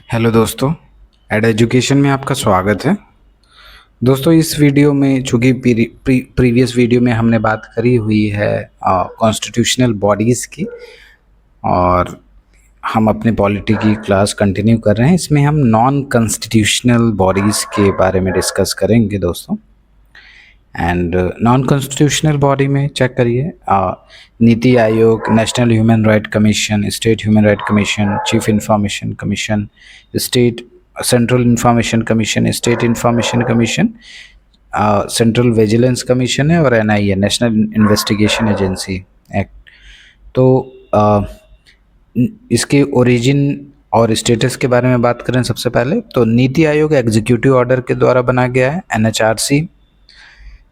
Hello दोस्तों, add education में आपका स्वागत है। दोस्तों, इस वीडियो में चूँकि प्रीवियस वीडियो में हमने बात करी हुई है कॉन्स्टिट्यूशनल बॉडीज़ की, और हम अपने पॉलिटी की क्लास कंटिन्यू कर रहे हैं। इसमें हम नॉन कॉन्स्टिट्यूशनल बॉडीज़ के बारे में डिस्कस करेंगे दोस्तों। एंड नॉन कॉन्स्टिट्यूशनल बॉडी में चेक करिए NITI Aayog, national human right commission, state human right commission, chief information commission, state central information commission, state information commission, central vigilance commission है, और NIA, national investigation agency act. तो इसके origin और status के बारे में बात करें सबसे पहले, तो नीति आयोग एग्जीक्यूटिव ऑर्डर के द्वारा बना गया है। एनएचआरसी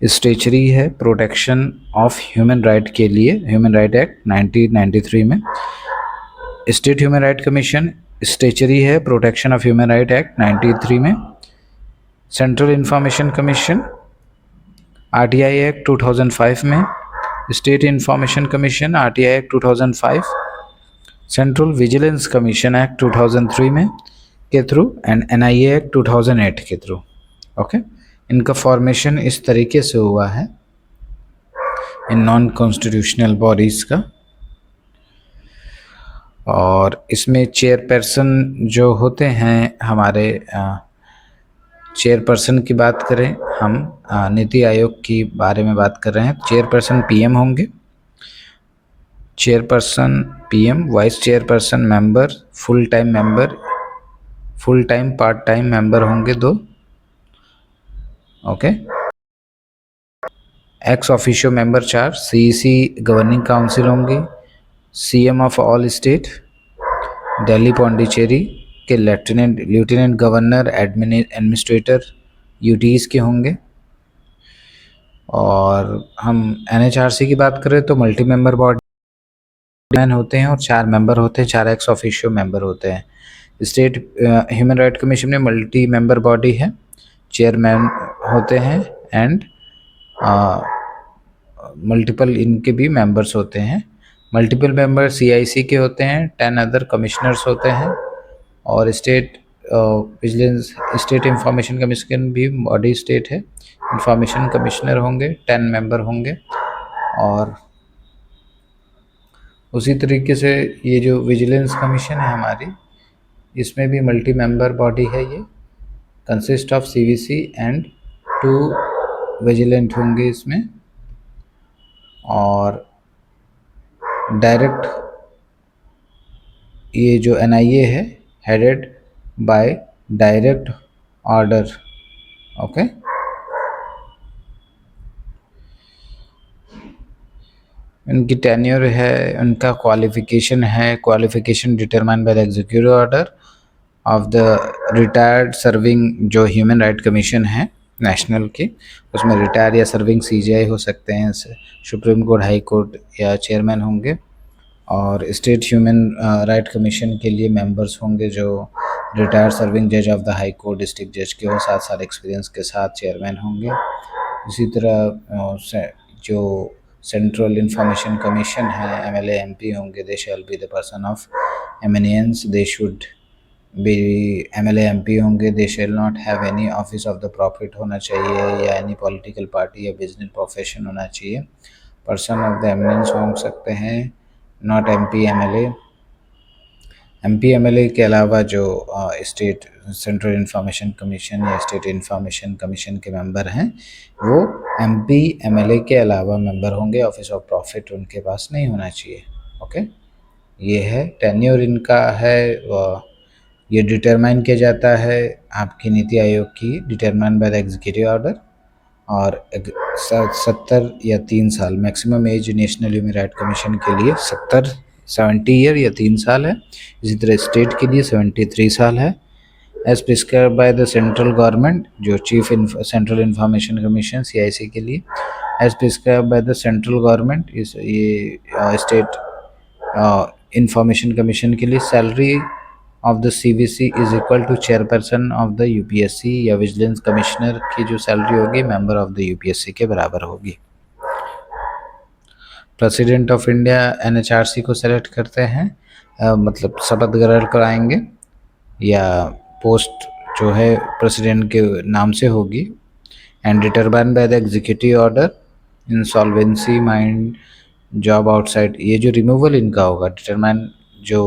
स्टेचरी है प्रोटेक्शन ऑफ ह्यूमन राइट के लिए, ह्यूमन राइट एक्ट 1993 में। State human right commission statutory है protection of human right act 93 में। Central information commission RTI act 2005 में। State information commission RTI act 2005। Central vigilance commission act 2003 में के through, and NIA act 2008 के through. Okay, इनका formation इस तरीके से हुआ है इन नॉन कॉन्स्टिट्यूशनल बॉडीज़ का। और इसमें चेयरपर्सन जो होते हैं हमारे, चेयरपर्सन की बात करें हम, नीति आयोग की बारे में बात कर रहे हैं। चेयरपर्सन पीएम होंगे, chairperson PM, vice chairperson member, full time member, full time part time member होंगे दो। Okay, ex officio member 4, CEC governing council होंगी, CM of all state, Delhi Pondicherry के लेफ्टिनेंट गवर्नर, एडमिनिस्ट्रेटर यूटीज़ के होंगे। और हम एनएचआरसी की बात करें तो मल्टी मेंबर बॉडी मैन होते हैं और 4 मेंबर होते हैं, 4 एक्स ऑफिशियो मेंबर होते हैं। स्टेट ह्यूमन राइट कमीशन में मल्टी मेंबर बॉडी है, चेयरमैन होते हैं, एंड मल्टीपल इनके भी मेंबर्स होते हैं। मल्टीपल मेंबर सीआईसी के होते हैं, 10 अदर कमिश्नर्स होते हैं। और state vigilance, state information commission भी बॉडी स्टेट है, इंफॉर्मेशन कमिश्नर होंगे, 10 मेंबर होंगे। और उसी तरीके से ये जो विजिलेंस कमीशन है हमारी, इसमें भी मल्टी मेंबर बॉडी है। ये consist of CVC and 2 vigilant होंगे इसमें। और डायरेक्ट ये जो एनआईए है, headed by direct order. Okay, इनकी टेन्योर है, उनका क्वालिफिकेशन है, qualification determine by the executive order of the retired serving, जो ह्यूमन राइट कमीशन है नेशनल की, उसमें रिटायर या सर्विंग सीजीआई हो सकते हैं, सुप्रीम कोर्ट, हाई कोर्ट या चेयरमैन होंगे। और स्टेट ह्यूमन राइट कमीशन के लिए मेंबर्स होंगे जो रिटायर्ड सर्विंग जज of the high court, district जज के, और 7 साल एक्सपीरियंस के साथ चेयरमैन होंगे। इसी तरह जो सेंट्रल इंफॉर्मेशन कमीशन है, एमएलए एमपी होंगे, they shall be the person of eminence, they should be, MLA MP होंगे, they shall not have any office of the profit होना चाहिए, या एनी पॉलिटिकल पार्टी या बिजनेस प्रोफेशन होना चाहिए। Person of the eminence हो सकते हैं, not MP MLA. MP MLA के अलावा जो स्टेट सेंट्रल इंफॉर्मेशन कमीशन या स्टेट इंफॉर्मेशन कमीशन के मेंबर हैं, वो एमपी एमएलए के अलावा मेंबर होंगे, ऑफिस ऑफ प्रॉफिट उनके पास नहीं होना चाहिए। ओके, ये है टेन्योर इनका है। ये डिटरमाइन किया जाता है आपकी नीति आयोग की, determine by the executive order. और 70 या 3 साल maximum age national human right commission के लिए 70 ईयर या 3 साल है। इसी तरह स्टेट के लिए 73 साल है, as prescribe by the central government, जो chief central information commission CIC के लिए, as prescribe by the central government. ये स्टेट इंफॉर्मेशन कमीशन के लिए salary of the CVC is equal to chairperson of the UPSC या vigilance commissioner की जो salary होगी मेंबर ऑफ द यूपीएससी के बराबर होगी। प्रेसिडेंट ऑफ इंडिया एनएचआरसी को सेलेक्ट करते हैं, मतलब शपथ ग्रहण कराएंगे। या पोस्ट जो है प्रेसिडेंट के नाम से होगी। And determine by the executive order, insolvency mind, job outside, ये जो रिमूवल इनका होगा डिटरमाइन जो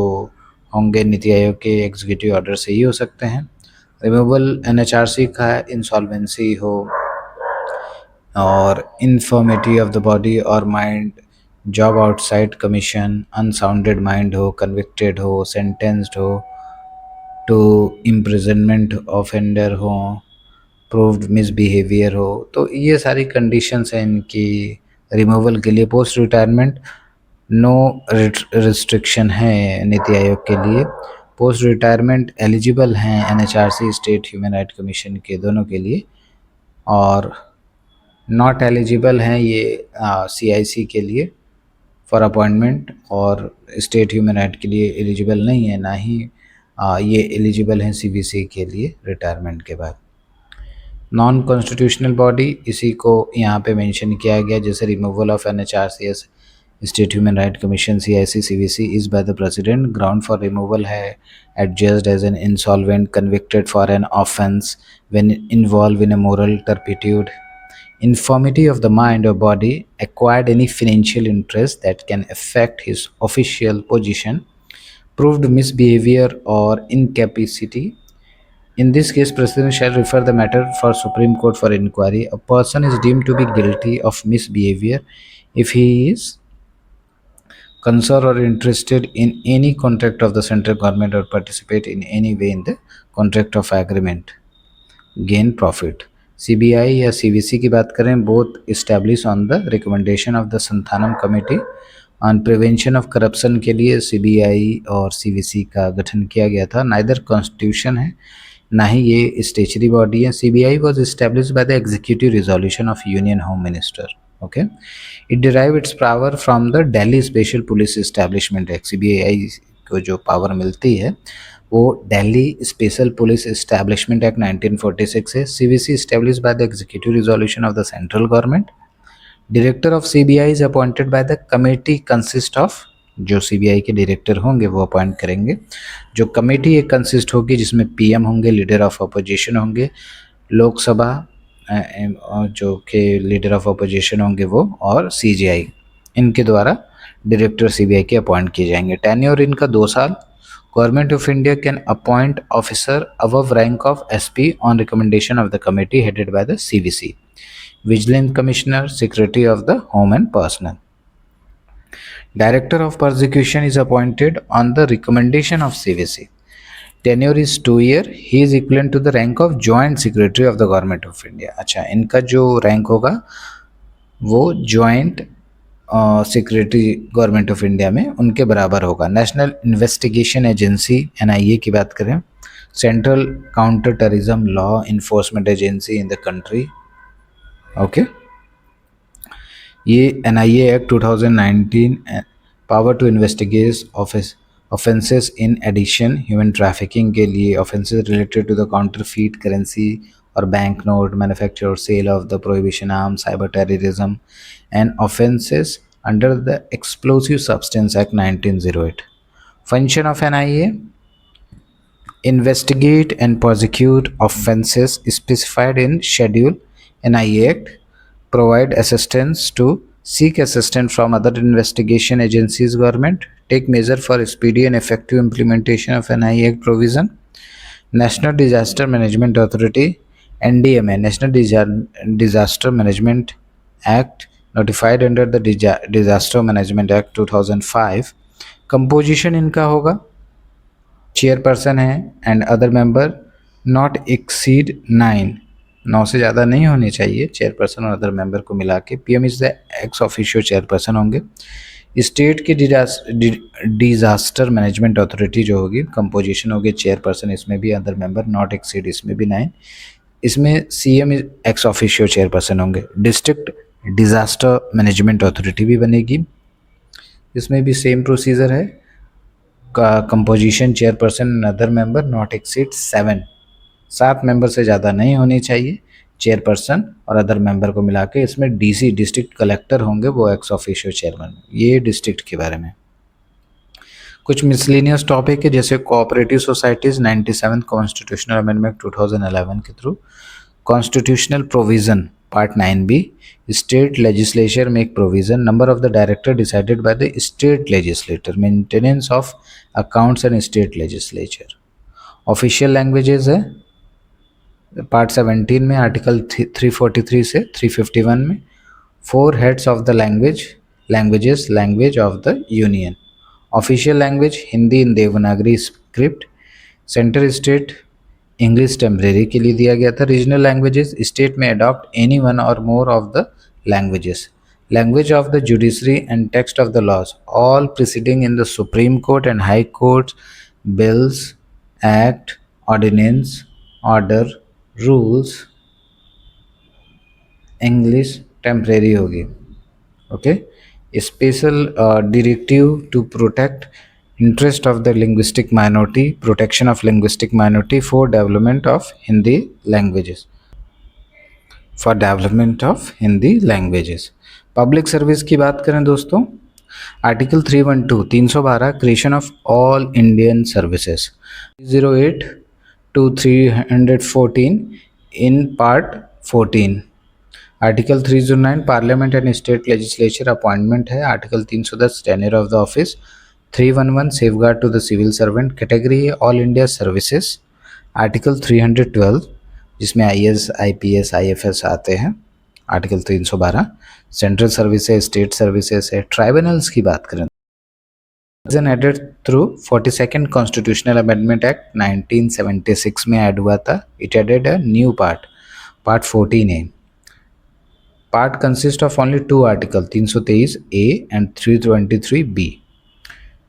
होंगे नीति आयोग के एग्जीक्यूटिव ऑर्डर से ही हो सकते हैं। रिमूवल एनएचआरसी का है, इंसॉल्वेंसी हो और इन्फॉर्मिटी ऑफ द बॉडी और mind, job outside commission, unsounded mind हो, कन्विक्टेड हो, सेंटेंस्ड हो टू इम्प्रिजनमेंट ऑफेंडर हो, प्रूव्ड मिसबिहेवियर हो। तो ये सारी कंडीशंस हैं इनकी रिमूवल के लिए। पोस्ट रिटायरमेंट नो रिस्ट्रिक्शन है नीति आयोग के लिए। पोस्ट रिटायरमेंट एलिजिबल हैं NHRC, state human right commission के दोनों के लिए, और नॉट एलिजिबल हैं ये सीआईसी के लिए फॉर अपॉइंटमेंट, और स्टेट ह्यूमन राइट के लिए एलिजिबल नहीं है, ना ही ये एलिजिबल हैं सीवीसी के लिए रिटायरमेंट के बाद। नॉन कॉन्स्टिट्यूशनल बॉडी, इसी को यहाँ पे मेंशन किया गया, जैसे removal of NHRCs, state human right commission, CIC, CVC is by the president. Ground for removal है adjudged as an insolvent, convicted for an offence when involve in a moral turpitude, infirmity of the mind or body, acquired any financial interest that can affect his official position, proved misbehavior or incapacity. In this case, President shall refer the matter for Supreme Court for inquiry. A person is deemed to be guilty of misbehavior if he is concerned or interested in any contract of the central government or participate in any way in the contract of agreement, gain profit. CBI या CVC की बात करें, both establish on the recommendation of the Santhanam committee on prevention of corruption के लिए CBI और CVC का गठन किया गया था। नाइदर कॉन्स्टिट्यूशन है, ना ही ये स्टेचुरी बॉडी है। CBI was established by the executive resolution of union home minister. Okay, it derive it's power from the Delhi special police establishment act. CBI को जो पावर मिलती है वो Delhi special police establishment act 1946 है। CVC established by the executive resolution of the central government. Director of CBI is appointed by the committee consist of, जो CBI के director होंगे वो अपॉइंट करेंगे। जो कमेटी एक कंसिस्ट होगी जिसमें पीएम होंगे, लीडर ऑफ अपोजिशन होंगे, लोकसभा जो के लीडर ऑफ अपोजिशन होंगे वो, और सीजीआई, इनके द्वारा डायरेक्टर सीबीआई के अपॉइंट किए जाएंगे। टेन्योर इनका 2 साल। Government of India can appoint officer above rank of SP on recommendation of the committee headed by the CVC, Vigilant Commissioner, Secretary of the Home and Personnel. Director of Prosecution is appointed on the recommendation of CVC. Tenure is 2 year. He is equivalent to the rank of Joint Secretary of the Government of India. अच्छा, इनका जो rank होगा वो joint secretary government of India में उनके बराबर होगा। National investigation agency NIA की बात करें, central counter terrorism law enforcement agency in the country. Okay, ये NIA act 2019, power to investigate offences in addition, human trafficking के लिए, offences related to the counterfeit currency or banknote, manufacture or sale of the prohibition arms, cyber terrorism, and offences under the Explosive Substance Act 1908. Function of NIA: investigate and prosecute offences specified in Schedule NIA Act, provide assistance to seek assistance from other investigation agencies, government, take measure for speedy and effective implementation of NIA Act provision. National Disaster Management Authority, NDMA, National Disaster Management Act, notified under the Disaster Management Act 2005. Composition इनका होगा, chairperson है and other member not exceed 9 से ज़्यादा नहीं होनी चाहिए chairperson और other member को मिला के। PM is the ex officio chairperson होंगे। स्टेट की डिजास्टर मैनेजमेंट अथॉरिटी जो होगी, कंपोजिशन होगी, चेयरपर्सन इसमें भी, अदर मेंबर नॉट एक्सीड इसमें भी 9, इसमें सीएम एक्स ऑफिशियो चेयरपर्सन होंगे। डिस्ट्रिक्ट डिजास्टर मैनेजमेंट अथॉरिटी भी बनेगी, इसमें भी सेम प्रोसीजर है, का composition chairperson other member not exceed 7 member से ज़्यादा नहीं होनी चाहिए चेयरपर्सन और अदर मेंबर को मिला के। इसमें डीसी डिस्ट्रिक्ट कलेक्टर होंगे, वो एक्स ऑफिशियो चेयरमैन। ये डिस्ट्रिक्ट के बारे में। कुछ मिसलिनियस टॉपिक है जैसे कोऑपरेटिव सोसाइटीज 97 कॉन्स्टिट्यूशनल अमेंडमेंट 2011 के through, constitutional provision part 9B, state legislature make provision, number of the director decided by the state legislator, maintenance of accounts and state legislature. Official languages है part 17 में article 343 से 351 में, 4 heads of the languages language of the union. Official language Hindi in Devanagari script, centre state English temporary के लिए दिया गया था। Regional languages state में अडॉप्ट एनी वन और more of the languages. Language of the judiciary and text of the laws all proceeding in the Supreme Court and High Court, bills, act, ordinance, order, rules, English temporary होगी। Okay, special directive to protect interest of the linguistic minority, protection of linguistic minority for development of Hindi languages, for development of Hindi languages। Public service की बात करें दोस्तों, article 312 creation of all Indian services 308 to 314 in part 14। Article 309 parliament and state legislature appointment है। Article 310 tenure of the office. 311 safeguard to the civil servant, category है all India services. Article 312 जिसमें IAS, IPS, IFS आते हैं। Article 312 central services, state services है। Tribunals की बात करें, added through 42nd constitutional amendment act 1976 में ऐड हुआ था। It added a new part 14A। Part consist of only 2 article 323A and 323B।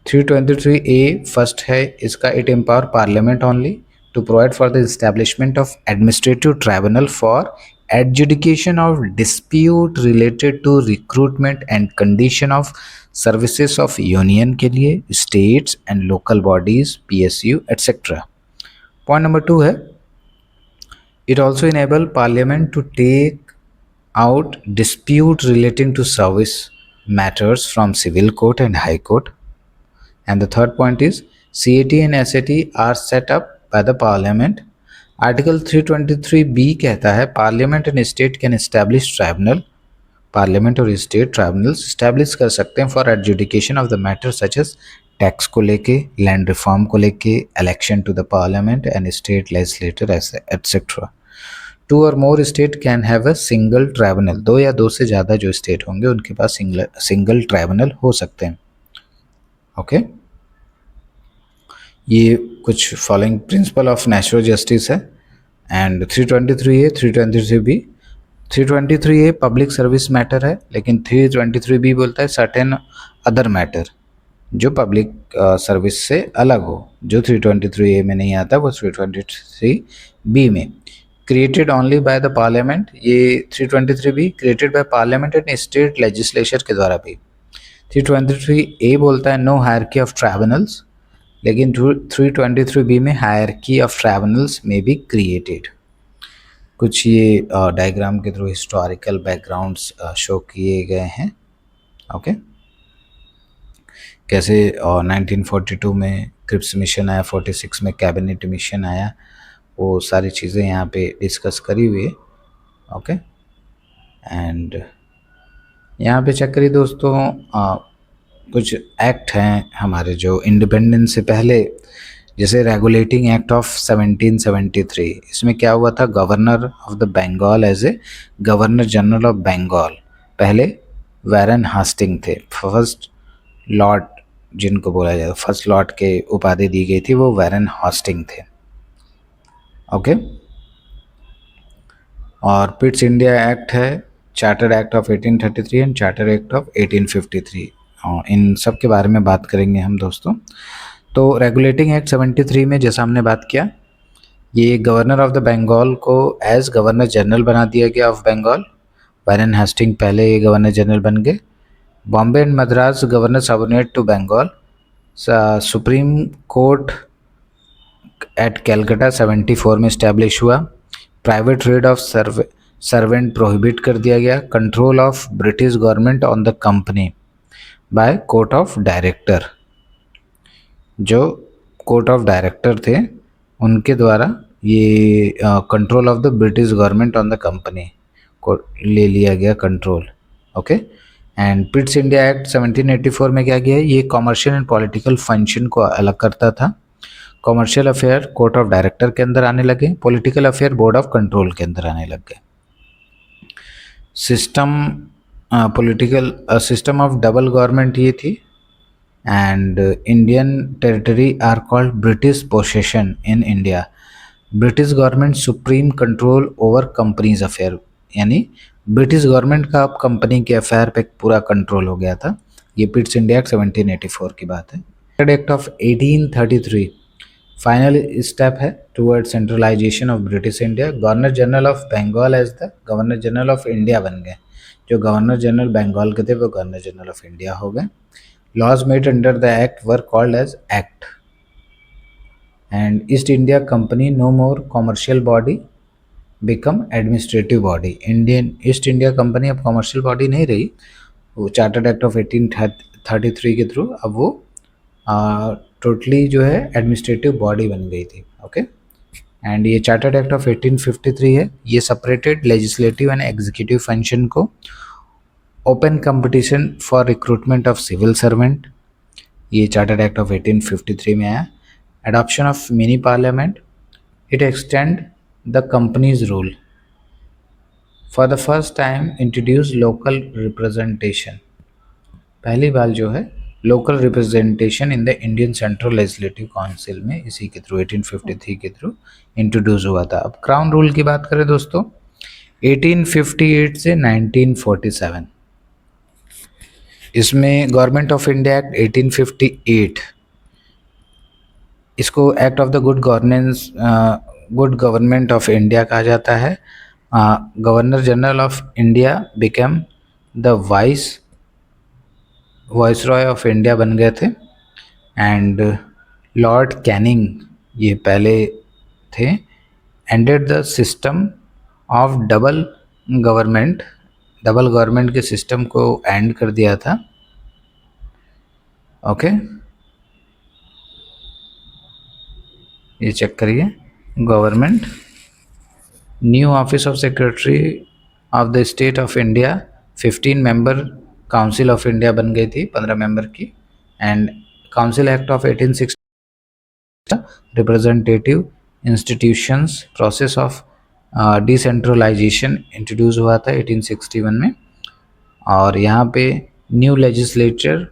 323A first है इसका, it empower parliament only to provide for the establishment of administrative tribunal for adjudication of dispute related to recruitment and condition of services of union के लिए, states and local bodies, PSU etcetera. Point number 2 है, it also enable parliament to take out dispute relating to service matters from civil court and high court। And the third point is CAT and SAT are set up by the parliament। Article 323B कहता है parliament and state can establish tribunal, parliament और state tribunals establish कर सकते हैं for adjudication of the matters such as tax को लेके, land reform को लेके, election to the parliament and state legislator etcetera. 2 और more state can have a single tribunal, 2 या 2 से ज़्यादा जो स्टेट होंगे उनके पास सिंगल ट्राइब्यूनल हो सकते हैं। ओके, ये कुछ following principle of natural justice है। And 323A, 323B। 323A public service matter है, लेकिन 323B बोलता है सर्टेन अदर मैटर जो पब्लिक सर्विस से अलग हो, जो 323A में नहीं आता वो 323B में। Created only by the parliament, ये 323B created by parliament and state legislature के द्वारा भी। 323A बोलता है नो हायरार्की ऑफ ट्राइब्यूनल्स, लेकिन 323B में हायरार्की ऑफ ट्राइब्यूनल्स में बी क्रिएटेड। कुछ ये डायग्राम के थ्रू हिस्टोरिकल बैकग्राउंड्स शो किए गए हैं। ओके, कैसे 1942 में क्रिप्स मिशन आया, 46 में कैबिनेट मिशन आया, वो सारी चीज़ें यहाँ पे डिस्कस करी हुई है। ओके, एंड यहाँ पे चेक करिए दोस्तों, कुछ एक्ट हैं हमारे जो इंडिपेंडेंस से पहले, जैसे रेगुलेटिंग एक्ट ऑफ 1773। इसमें क्या हुआ था, governor of the Bengal as a governor general of Bengal पहले वैरन हास्टिंग थे। फर्स्ट लॉर्ड जिनको बोला जाए, फर्स्ट लॉर्ड के उपाधि दी गई थी, वो वैरन हास्टिंग थे। ओके, और पिट्स इंडिया एक्ट है, charter act of 1833 and charter act of 1853। इन सब के बारे में बात करेंगे हम दोस्तों। तो रेगुलेटिंग एक्ट 73 में जैसा हमने बात किया, ये गवर्नर ऑफ द बंगाल को एज गवर्नर जनरल बना दिया गया ऑफ बंगाल। वैरन हास्टिंग पहले ये गवर्नर जनरल बन गए। Bombay and Madras governor subordinate to Bengal. Supreme court at Calcutta 74 में इस्टेब्लिश हुआ। Private trade of servant prohibit कर दिया गया। Control of British government on the company by court of director. जो कोर्ट ऑफ डायरेक्टर थे उनके द्वारा ये control of the British government on the company को ले लिया गया control. Okay. And Pitt's India act 1784 में क्या किया है, ये कॉमर्शियल एंड पॉलिटिकल फंक्शन को अलग करता था। Commercial affair court of director के अंदर आने लगे, political affair board of control के अंदर आने लग गए। System political system of double government ये थी। And Indian territory are called British possession in India. British government supreme control over company's affair, यानी ब्रिटिश गवर्नमेंट का अब कंपनी के अफेयर पे पूरा कंट्रोल हो गया था। ये पिट्स इंडिया एक्ट 1784 की बात है। एक्ट ऑफ 1833 फाइनल स्टेप है toward centralisation of British India. Governor general of Bengal as the governor general of India बन गए। जो गवर्नर जनरल बंगाल के थे वो गवर्नर जनरल ऑफ इंडिया हो गए। Laws made under the act were called as Act. And East India Company, no more commercial body, become administrative body. Indian East India Company अब commercial body नहीं रही, वो chartered act of 1833 के through अब वो totally जो है administrative body बन गई थी। ओके। एंड ये चार्टर्ड एक्ट ऑफ 1853 है, ये separated legislative and executive function को। Open competition for recruitment of civil servant, ये चार्टर्ड एक्ट ऑफ 1853 में आया। Adoption of mini parliament, it extend the companies rule. For the first time introduce local representation, पहली बार जो है local representation in the Indian central legislative council में इसी के थ्रू 1853 के थ्रू इंट्रोड्यूस हुआ था। अब क्राउन रूल की बात करें दोस्तों, 1858 से 1947, इसमें गवर्नमेंट ऑफ इंडिया एक्ट 1858, इसको act of the good governance good government of India कहा जाता है। Governor general of India become the viceroy of India बन गए थे। एंड लॉर्ड कैनिंग ये पहले थे। Ended the system of double government के सिस्टम को एंड कर दिया था। ओके, ये चेक करिए। Government, new office of secretary of the state of India, 15 member council of India बन गई थी, 15 मेंबर की। And council act of 1860, representative institutions process of decentralisation introduce हुआ था 1861 में। और यहाँ पे new legislative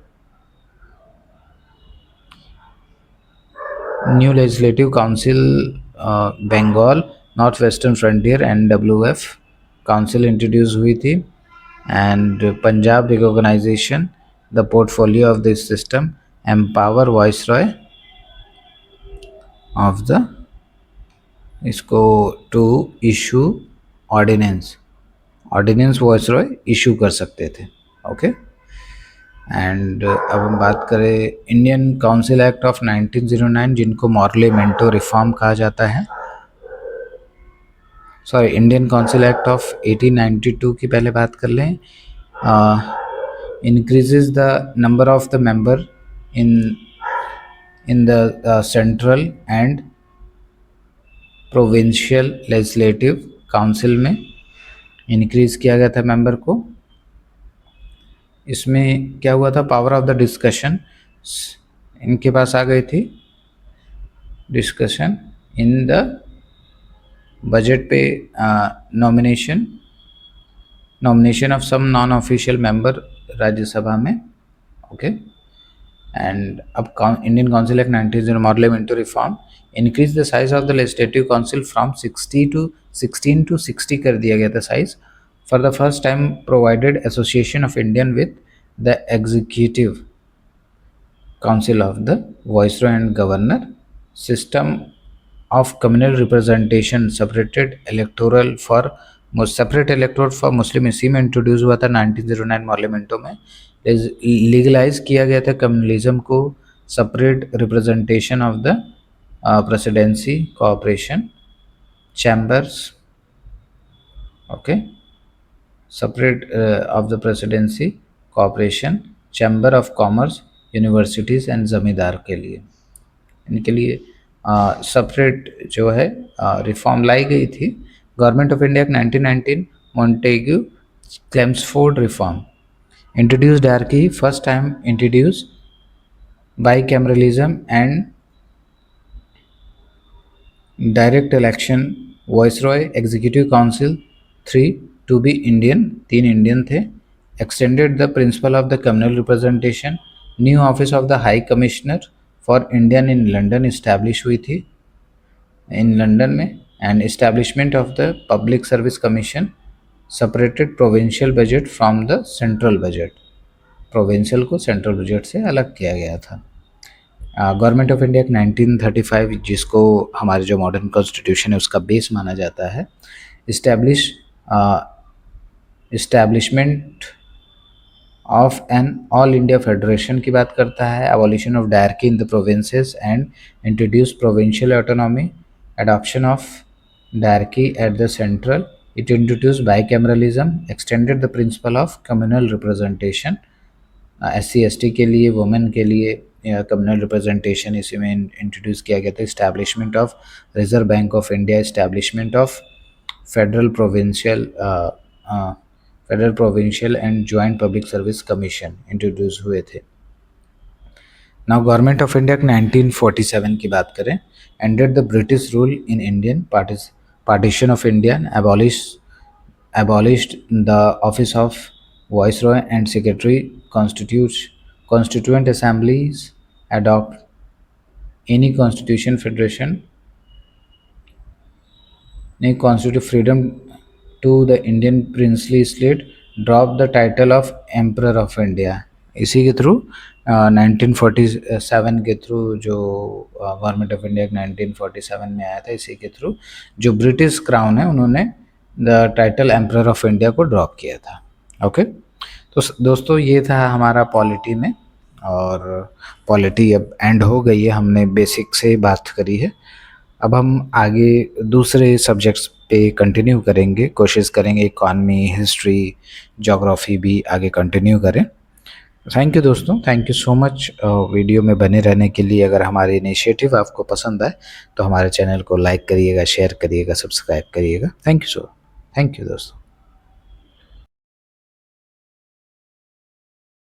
council Bengal north western frontier NWF council introduce हुई थी। And Punjab recognisation the portfolio of this system, empower viceroy of the इसको to issue ordinance viceroy issue कर सकते थे। ओके। एंड अब हम बात करें इंडियन काउंसिल एक्ट ऑफ 1909, जिनको मॉर्ले मेंटो रिफॉर्म कहा जाता है। Sorry, Indian council act of 1892 की पहले बात कर लें। Increases the number of the member in the central and provincial legislative council में इंक्रीज किया गया था मेंबर को। इसमें क्या हुआ था, पावर ऑफ द डिस्कशन इनके पास आ गई थी। डिस्कशन इन द बजट पे nomination of some non official member Rajya Sabha में। ओके। एंड अब Indian council act 1909 model Minto reform, increase the size of the legislative council from 16 to 60 कर दिया गया था size. For the first time provided association of Indian with the executive council of the viceroy and governor. System of communal representation separate electoral for Muslim इसी में introduce हुआ था 1909 पार्लियामेंटो में। Legalise किया गया था कम्युनलिज्म को, separate representation of the presidency cooperation chambers. Okay, separate of the presidency cooperation chamber of commerce, universities and ज़मींदार के लिए। इनके लिए सेपरेट जो है रिफॉर्म लाई गई थी। Government of India 1919 Montagu Chelmsford reform introduced hierarchy, first time introduced bicameralism and direct election, viceroy, executive council, 3 to be Indian, 3 Indian थे, extended the principle of the communal representation, new office of the high commissioner for Indian in London established हुई थी in London में, and establishment of the public service commission separated provincial budget from the central budget, provincial को central budget से अलग किया गया था। Government of India 1935 जिसको हमारे जो मॉडर्न कॉन्स्टिट्यूशन है उसका बेस माना जाता है, establishment of an all India federation की बात करता है, abolition of dyarchy in the provinces and introduce provincial autonomy, adoption of dyarchy at the central, it introduce bicameralism, extended the principle of communal representation, SC/ST के लिए, women के लिए communal representation इसी में इंट्रोड्यूस किया गया था। Establishment of reserve bank of India, establishment of federal provincial and joint public service commission introduce हुए थे। नाउ गवर्नमेंट ऑफ इंडिया 1947 की बात करें, ended the British rule in Indian partition of India, abolished the office of viceroy and secretary, constituent assemblies, adopt any constitution federation, constitute freedom to the Indian princely state, drop the title of emperor of India। इसी के through 1947 के through जो government of India 1947 में आया था, इसी के through जो ब्रिटिश क्राउन है उन्होंने the title emperor of India को ड्रॉप किया था। ओके, तो दोस्तों ये था हमारा पॉलिटी में, और पॉलिटी अब एंड हो गई है, हमने बेसिक से बात करी है। अब हम आगे दूसरे सब्जेक्ट्स पे कंटिन्यू करेंगे, कोशिश करेंगे इकॉनमी, हिस्ट्री, ज्योग्राफी भी आगे कंटिन्यू करें। थैंक यू दोस्तों, thank you so much video में बने रहने के लिए। अगर हमारे इनिशिएटिव आपको पसंद आए तो हमारे चैनल को लाइक करिएगा, शेयर करिएगा, सब्सक्राइब करिएगा। थैंक यू दोस्तों।